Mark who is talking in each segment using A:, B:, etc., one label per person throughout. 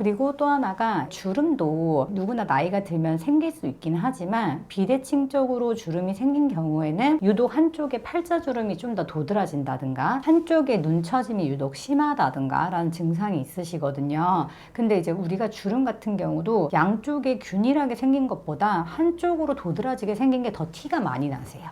A: 그리고 또 하나가 주름도 누구나 나이가 들면 생길 수 있긴 하지만 비대칭 쪽으로 주름이 생긴 경우에는 유독 한쪽에 팔자주름이 좀 더 도드라진다든가 한쪽에 눈 처짐이 유독 심하다든가 라는 증상이 있으시거든요. 근데 이제 우리가 주름 같은 경우도 양쪽에 균일하게 생긴 것보다 한쪽으로 도드라지게 생긴 게 더 티가 많이 나세요.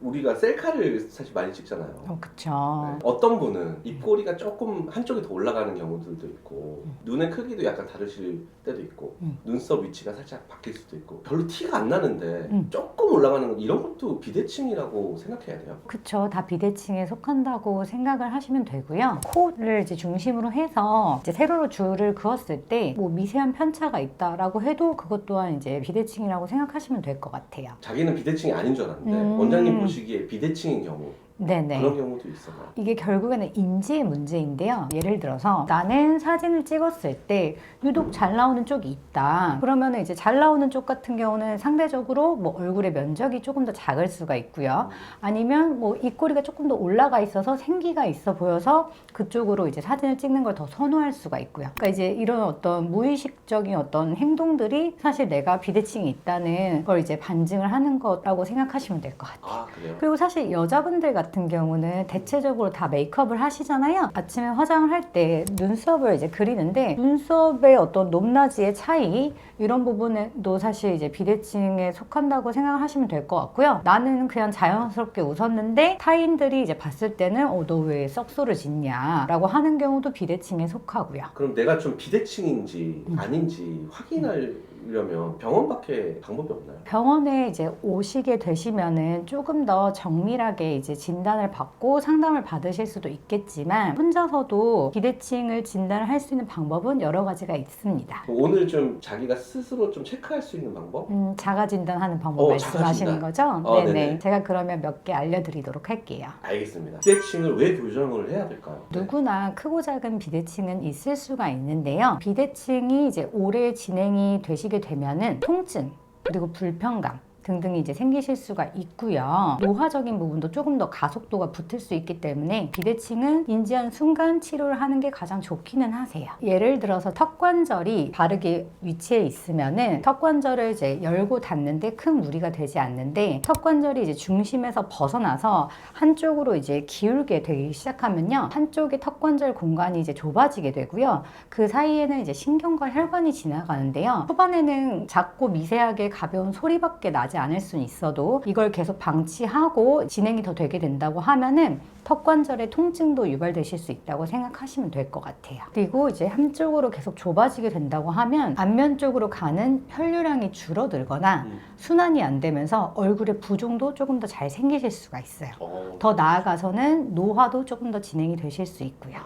B: 우리가 셀카를 사실 많이 찍잖아요.
A: 그쵸.
B: 네. 어떤 분은 입꼬리가 조금 한쪽이 더 올라가는 경우들도 있고 눈의 크기도 약간 다르실 때도 있고 눈썹 위치가 살짝 바뀔 수도 있고 별로 티가 안 나는데 조금 올라가는 거 이런 것도 비대칭이라고 생각해야 돼요.
A: 그쵸. 다 비대칭에 속한다고 생각을 하시면 되고요. 코를 이제 중심으로 해서 이제 세로로 줄을 그었을 때 뭐 미세한 편차가 있다라고 해도 그것 또한 이제 비대칭이라고 생각하시면 될 것 같아요.
B: 자기는 비대칭이 아닌 줄 알았는데 원장님 보시기에 비대칭인 경우
A: 네네.
B: 그런 경우도 있어요.
A: 이게 결국에는 인지의 문제인데요. 예를 들어서 나는 사진을 찍었을 때 유독 잘 나오는 쪽이 있다. 그러면 이제 잘 나오는 쪽 같은 경우는 상대적으로 뭐 얼굴의 면적이 조금 더 작을 수가 있고요. 아니면 뭐 입꼬리가 조금 더 올라가 있어서 생기가 있어 보여서 그쪽으로 이제 사진을 찍는 걸 더 선호할 수가 있고요. 그러니까 이제 이런 어떤 무의식적인 어떤 행동들이 사실 내가 비대칭이 있다는 걸 이제 반증을 하는 거라고 생각하시면 될 것 같아요.
B: 아, 그래요?
A: 그리고 사실 여자분들 같은 경우는 대체적으로 다 메이크업을 하시잖아요. 아침에 화장을 할 때 눈썹을 이제 그리는데 눈썹의 어떤 높낮이의 차이 이런 부분도 사실 이제 비대칭에 속한다고 생각하시면 될 것 같고요. 나는 그냥 자연스럽게 웃었는데 타인들이 이제 봤을 때는 너 왜 썩소를 짓냐 라고 하는 경우도 비대칭에 속하고요.
B: 그럼 내가 좀 비대칭인지 아닌지 확인하려면 병원밖에 방법이 없나요?
A: 병원에 이제 오시게 되시면은 조금 더 정밀하게 이제 진단을 받고 상담을 받으실 수도 있겠지만 혼자서도 비대칭을 진단을 할 수 있는 방법은 여러 가지가 있습니다.
B: 오늘 좀 자기가 스스로 좀 체크할 수 있는 방법?
A: 자가 진단하는 방법 말씀하시는
B: 자가진단.
A: 거죠? 네네.
B: 네네.
A: 제가 그러면 몇 개 알려드리도록 할게요.
B: 알겠습니다. 비대칭을 왜 교정을 해야 될까요?
A: 누구나 크고 작은 비대칭은 있을 수가 있는데요. 비대칭이 이제 오래 진행이 되시게 되면은 통증 그리고 불편감 등등이 이제 생기실 수가 있고요. 노화적인 부분도 조금 더 가속도가 붙을 수 있기 때문에 비대칭은 인지한 순간 치료를 하는 게 가장 좋기는 하세요. 예를 들어서 턱관절이 바르게 위치해 있으면은 턱관절을 이제 열고 닫는데 큰 무리가 되지 않는데 턱관절이 이제 중심에서 벗어나서 한쪽으로 이제 기울게 되기 시작하면요. 한쪽의 턱관절 공간이 이제 좁아지게 되고요. 그 사이에는 이제 신경과 혈관이 지나가는데요. 초반에는 작고 미세하게 가벼운 소리밖에 나지 않을 수는 있어도 이걸 계속 방치하고 진행이 더 되게 된다고 하면은 턱관절의 통증도 유발되실 수 있다고 생각하시면 될 것 같아요. 그리고 이제 한쪽으로 계속 좁아지게 된다고 하면 안면 쪽으로 가는 혈류량이 줄어들거나 순환이 안 되면서 얼굴의 부종도 조금 더 잘 생기실 수가 있어요. 더 나아가서는 노화도 조금 더 진행이 되실 수 있고요.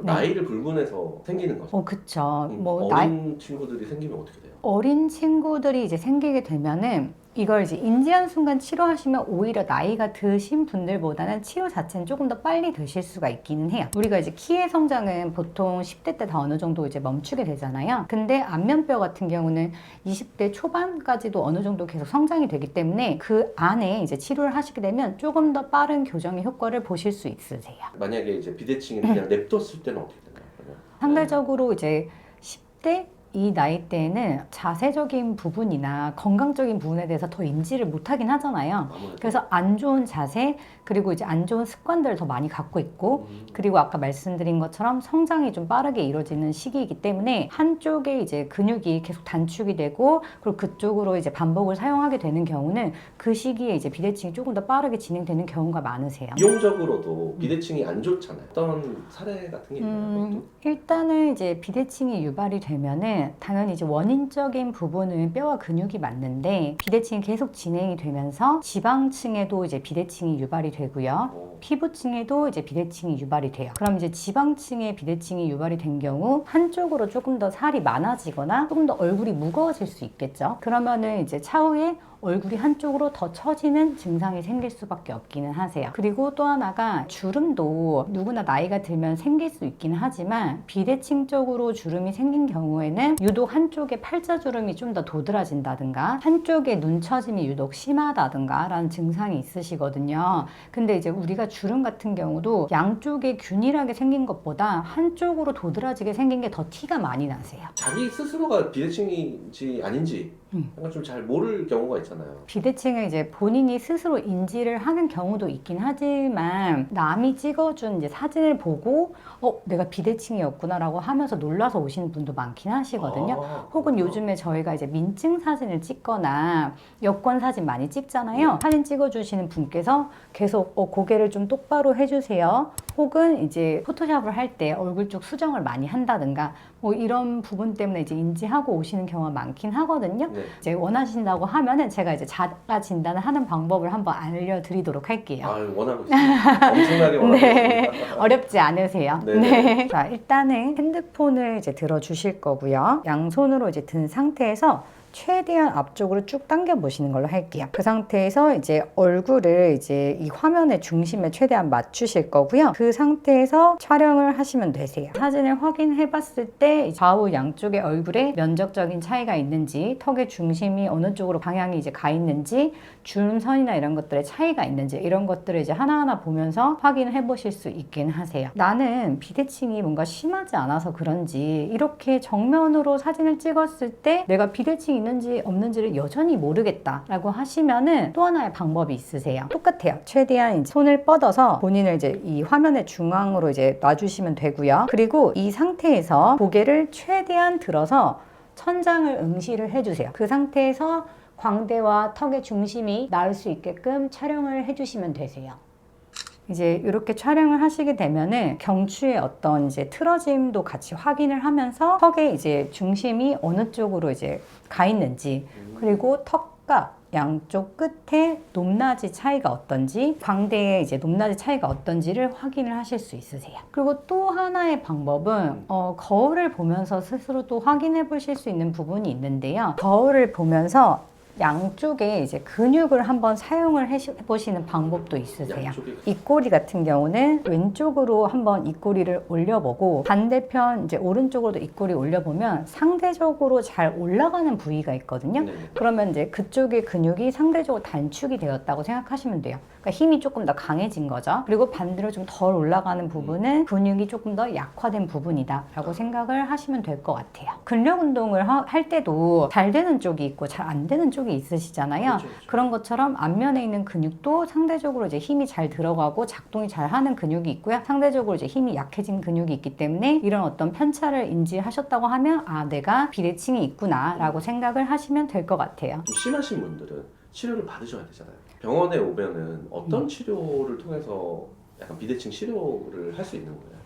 B: 나이를 불문해서 생기는 거죠?
A: 그쵸.
B: 어린 친구들이 생기면 어떻게 돼요?
A: 어린 친구들이 이제 생기게 되면은 이걸 이제 인지한 순간 치료하시면 오히려 나이가 드신 분들보다는 치료 자체는 조금 더 빨리 되실 수가 있기는 해요. 우리가 이제 키의 성장은 보통 10대 때 다 어느 정도 이제 멈추게 되잖아요. 근데 안면뼈 같은 경우는 20대 초반까지도 어느 정도 계속 성장이 되기 때문에 그 안에 이제 치료를 하시게 되면 조금 더 빠른 교정의 효과를 보실 수 있으세요.
B: 만약에 이제 비대칭을 그냥 냅뒀을 때는 어떻게 되나요?
A: 상대적으로 이제 10대 이 나이대에는 자세적인 부분이나 건강적인 부분에 대해서 더 인지를 못하긴 하잖아요. 그래서 안 좋은 자세 그리고 이제 안 좋은 습관들을 더 많이 갖고 있고 그리고 아까 말씀드린 것처럼 성장이 좀 빠르게 이루어지는 시기이기 때문에 한쪽에 이제 근육이 계속 단축이 되고 그리고 그쪽으로 이제 반복을 사용하게 되는 경우는 그 시기에 이제 비대칭이 조금 더 빠르게 진행되는 경우가 많으세요.
B: 이용적으로도 비대칭이 안 좋잖아요. 어떤 사례 같은 게 있나요?
A: 일단은 이제 비대칭이 유발이 되면은 당연히 이제 원인적인 부분은 뼈와 근육이 맞는데 비대칭이 계속 진행이 되면서 지방층에도 이제 비대칭이 유발이 되고요. 피부층에도 이제 비대칭이 유발이 돼요. 그럼 이제 지방층에 비대칭이 유발이 된 경우 한쪽으로 조금 더 살이 많아지거나 조금 더 얼굴이 무거워질 수 있겠죠. 그러면은 이제 차후에 얼굴이 한쪽으로 더 처지는 증상이 생길 수밖에 없기는 하세요. 그리고 또 하나가 주름도 누구나 나이가 들면 생길 수 있기는 하지만 비대칭 쪽으로 주름이 생긴 경우에는 유독 한쪽에 팔자주름이 좀 더 도드라진다든가 한쪽에 눈 처짐이 유독 심하다든가 라는 증상이 있으시거든요. 근데 이제 우리가 주름 같은 경우도 양쪽에 균일하게 생긴 것보다 한쪽으로 도드라지게 생긴 게 더 티가 많이 나세요.
B: 자기 스스로가 비대칭인지 아닌지 약간 좀 잘 모를 경우가 있잖아요.
A: 비대칭을 이제 본인이 스스로 인지를 하는 경우도 있긴 하지만 남이 찍어준 이제 사진을 보고 내가 비대칭이었구나 라고 하면서 놀라서 오시는 분도 많긴 하시거든요. 혹은 요즘에 저희가 이제 민증 사진을 찍거나 여권 사진 많이 찍잖아요. 사진 찍어주시는 분께서 계속 고개를 좀 똑바로 해주세요. 혹은 이제 포토샵을 할 때 얼굴 쪽 수정을 많이 한다든가 뭐 이런 부분 때문에 이제 인지하고 오시는 경우가 많긴 하거든요.
B: 네.
A: 이제 원하신다고 하면은 제가 이제 자가 진단을 하는 방법을 한번 알려드리도록 할게요.
B: 원하고 있습니다. 엄청나게 원하고
A: 네,
B: 있습니다.
A: 어렵지 않으세요.
B: 네네.
A: 네. 자, 일단은 핸드폰을 이제 들어주실 거고요. 양손으로 이제 든 상태에서 최대한 앞쪽으로 쭉 당겨 보시는 걸로 할게요. 그 상태에서 이제 얼굴을 이제 이 화면의 중심에 최대한 맞추실 거고요. 그 상태에서 촬영을 하시면 되세요. 사진을 확인해 봤을 때 좌우 양쪽의 얼굴에 면적적인 차이가 있는지, 턱의 중심이 어느 쪽으로 방향이 이제 가 있는지, 주름선이나 이런 것들의 차이가 있는지 이런 것들을 이제 하나하나 보면서 확인해 보실 수 있긴 하세요. 나는 비대칭이 뭔가 심하지 않아서 그런지 이렇게 정면으로 사진을 찍었을 때 내가 비대칭이 있는지 없는지를 여전히 모르겠다 라고 하시면은 또 하나의 방법이 있으세요. 똑같아요. 최대한 이제 손을 뻗어서 본인을 이제 이 화면의 중앙으로 이제 놔주시면 되고요. 그리고 이 상태에서 고개를 최대한 들어서 천장을 응시를 해주세요. 그 상태에서 광대와 턱의 중심이 나올 수 있게끔 촬영을 해주시면 되세요. 이제 이렇게 촬영을 하시게 되면은 경추의 어떤 이제 틀어짐도 같이 확인을 하면서 턱의 이제 중심이 어느 쪽으로 이제 가 있는지, 그리고 턱과 양쪽 끝에 높낮이 차이가 어떤지, 광대의 이제 높낮이 차이가 어떤지를 확인을 하실 수 있으세요. 그리고 또 하나의 방법은 거울을 보면서 스스로 또 확인해 보실 수 있는 부분이 있는데요. 거울을 보면서 양쪽에 이제 근육을 한번 사용을 해보시는 방법도 있으세요. 입꼬리 같은 경우는 왼쪽으로 한번 입꼬리를 올려보고 반대편 이제 오른쪽으로도 입꼬리 올려보면 상대적으로 잘 올라가는 부위가 있거든요. 그러면 이제 그쪽의 근육이 상대적으로 단축이 되었다고 생각하시면 돼요. 그러니까 힘이 조금 더 강해진 거죠. 그리고 반대로 좀 덜 올라가는 부분은 근육이 조금 더 약화된 부분이다 라고 생각을 하시면 될 것 같아요. 근력 운동을 할 때도 잘 되는 쪽이 있고 잘 안 되는 쪽이 있으시잖아요.
B: 그렇죠.
A: 그런 것처럼 앞면에 있는 근육도 상대적으로 이제 힘이 잘 들어가고 작동이 잘 하는 근육이 있고요. 상대적으로 이제 힘이 약해진 근육이 있기 때문에 이런 어떤 편차를 인지하셨다고 하면 내가 비대칭이 있구나 라고 생각을 하시면 될 것 같아요.
B: 좀 심하신 분들은 치료를 받으셔야 되잖아요. 병원에 오면은 어떤 치료를 통해서 약간 비대칭 치료를 할 수 있는 거예요?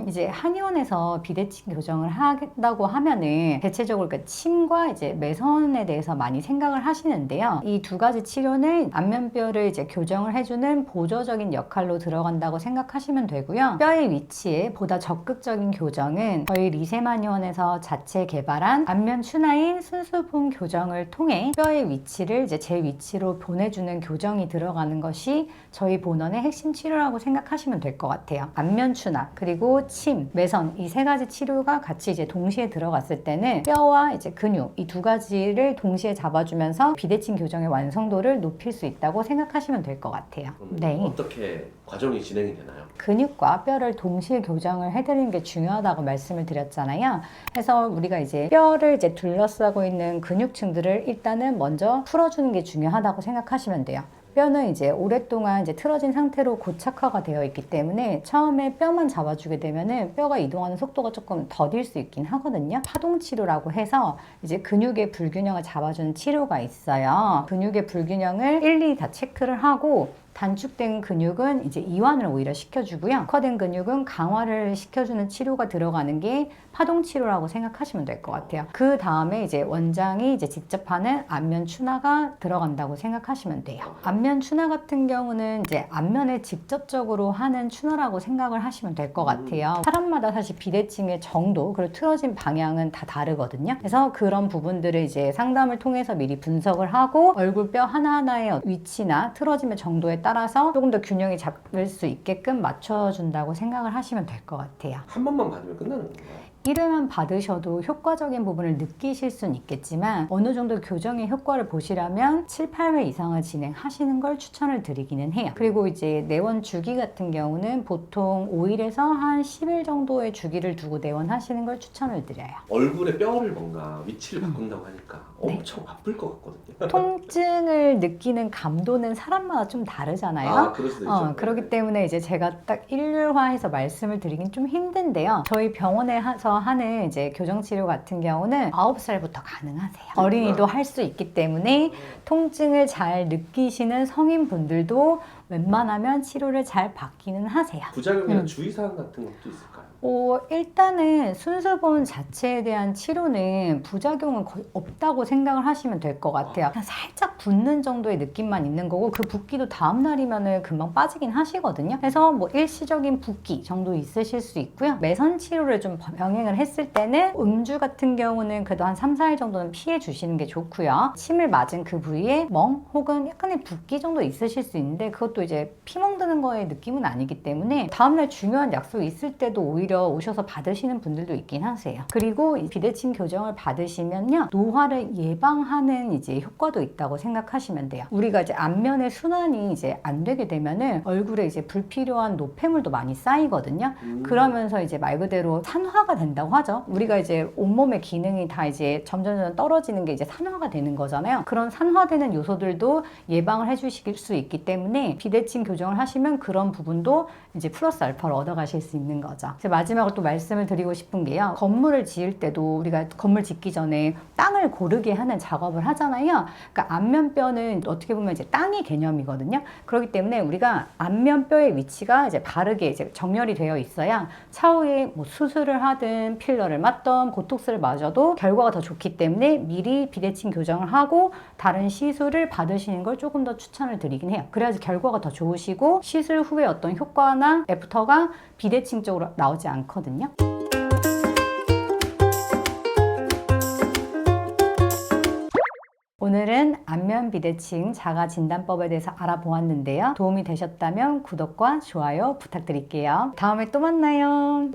A: 이제 한의원에서 비대칭 교정을 한다고 하면은 대체적으로 그 침과 이제 매선에 대해서 많이 생각을 하시는데요. 이 두 가지 치료는 안면뼈를 이제 교정을 해주는 보조적인 역할로 들어간다고 생각하시면 되고요. 뼈의 위치에 보다 적극적인 교정은 저희 리세만의원에서 자체 개발한 안면 추나인 순수분 교정을 통해 뼈의 위치를 이제 제 위치로 보내주는 교정이 들어가는 것이 저희 본원의 핵심 치료라고 생각하시면 될 것 같아요. 안면 추나 그리고 침, 매선 이 세 가지 치료가 같이 이제 동시에 들어갔을 때는 뼈와 이제 근육 이 두 가지를 동시에 잡아주면서 비대칭 교정의 완성도를 높일 수 있다고 생각하시면 될 것 같아요. 네.
B: 어떻게 과정이 진행이 되나요?
A: 근육과 뼈를 동시에 교정을 해드리는 게 중요하다고 말씀을 드렸잖아요. 그래서 우리가 이제 뼈를 이제 둘러싸고 있는 근육층들을 일단은 먼저 풀어주는 게 중요하다고 생각하시면 돼요. 뼈는 이제 오랫동안 이제 틀어진 상태로 고착화가 되어 있기 때문에 처음에 뼈만 잡아주게 되면은 뼈가 이동하는 속도가 조금 더딜 수 있긴 하거든요. 파동 치료라고 해서 이제 근육의 불균형을 잡아주는 치료가 있어요. 근육의 불균형을 일일이 다 체크를 하고 단축된 근육은 이제 이완을 오히려 시켜주고요. 특화된 근육은 강화를 시켜주는 치료가 들어가는 게 파동 치료라고 생각하시면 될 것 같아요. 그 다음에 이제 원장이 이제 직접 하는 안면 추나가 들어간다고 생각하시면 돼요. 안면 추나 같은 경우는 이제 안면에 직접적으로 하는 추나라고 생각을 하시면 될 것 같아요. 사람마다 사실 비대칭의 정도 그리고 틀어진 방향은 다 다르거든요. 그래서 그런 부분들을 이제 상담을 통해서 미리 분석을 하고 얼굴뼈 하나하나의 위치나 틀어짐의 정도에 따라서 조금 더 균형이 잡을 수 있게끔 맞춰준다고 생각을 하시면 될 것 같아요.
B: 한 번만 받으면 끝나는 건가요?
A: 1회만 받으셔도 효과적인 부분을 느끼실 수는 있겠지만 어느 정도 교정의 효과를 보시려면 7, 8회 이상을 진행하시는 걸 추천을 드리기는 해요. 그리고 이제 내원 주기 같은 경우는 보통 5일에서 한 10일 정도의 주기를 두고 내원하시는 걸 추천을 드려요.
B: 얼굴의 뼈를 뭔가 위치를 바꾼다고 하니까 엄청 아플 것 같거든요.
A: 통증을 느끼는 감도는 사람마다 좀 다르잖아요.
B: 아, 그럴 수도 있죠.
A: 그렇기 때문에 이제 제가 딱 일률화해서 말씀을 드리긴 좀 힘든데요. 저희 병원에서 하는 이제 교정치료 같은 경우는 9살부터 가능하세요. 어린이도 할 수 있기 때문에 통증을 잘 느끼시는 성인분들도 웬만하면 치료를 잘 받기는 하세요.
B: 부작용이나 주의사항 같은 것도 있을까요?
A: 일단은 순수본 자체에 대한 치료는 부작용은 거의 없다고 생각을 하시면 될 것 같아요. 그냥 살짝 붓는 정도의 느낌만 있는 거고 그 붓기도 다음 날이면 금방 빠지긴 하시거든요. 그래서 뭐 일시적인 붓기 정도 있으실 수 있고요. 매선 치료를 좀 병행을 했을 때는 음주 같은 경우는 그래도 한 3, 4일 정도는 피해 주시는 게 좋고요. 침을 맞은 그 부위에 멍 혹은 약간의 붓기 정도 있으실 수 있는데 그것도 이제 피멍 드는 거의 느낌은 아니기 때문에 다음날 중요한 약속이 있을 때도 오히려 오셔서 받으시는 분들도 있긴 하세요. 그리고 이 비대칭 교정을 받으시면요, 노화를 예방하는 이제 효과도 있다고 생각하시면 돼요. 우리가 이제 안면의 순환이 이제 안 되게 되면은 얼굴에 이제 불필요한 노폐물도 많이 쌓이거든요. 그러면서 이제 말 그대로 산화가 된다고 하죠. 우리가 이제 온몸의 기능이 다 이제 점점 떨어지는 게 이제 산화가 되는 거잖아요. 그런 산화되는 요소들도 예방을 해주실 수 있기 때문에 비대칭 교정을 하시면 그런 부분도 이제 플러스 알파를 얻어가실 수 있는 거죠. 마지막으로 또 말씀을 드리고 싶은 게요. 건물을 지을 때도 우리가 건물 짓기 전에 땅을 고르게 하는 작업을 하잖아요. 그러니까 안면뼈는 어떻게 보면 이제 땅의 개념이거든요. 그렇기 때문에 우리가 안면뼈의 위치가 이제 바르게 이제 정렬이 되어 있어야 차후에 뭐 수술을 하든 필러를 맞던 보톡스를 맞아도 결과가 더 좋기 때문에 미리 비대칭 교정을 하고 다른 시술을 받으시는 걸 조금 더 추천을 드리긴 해요. 그래야지 결과가 더 좋으시고 시술 후에 어떤 효과나 애프터가 비대칭 쪽으로 나오지 않거든요. 오늘은 안면 비대칭 자가 진단법에 대해서 알아보았는데요. 도움이 되셨다면 구독과 좋아요 부탁드릴게요. 다음에 또 만나요.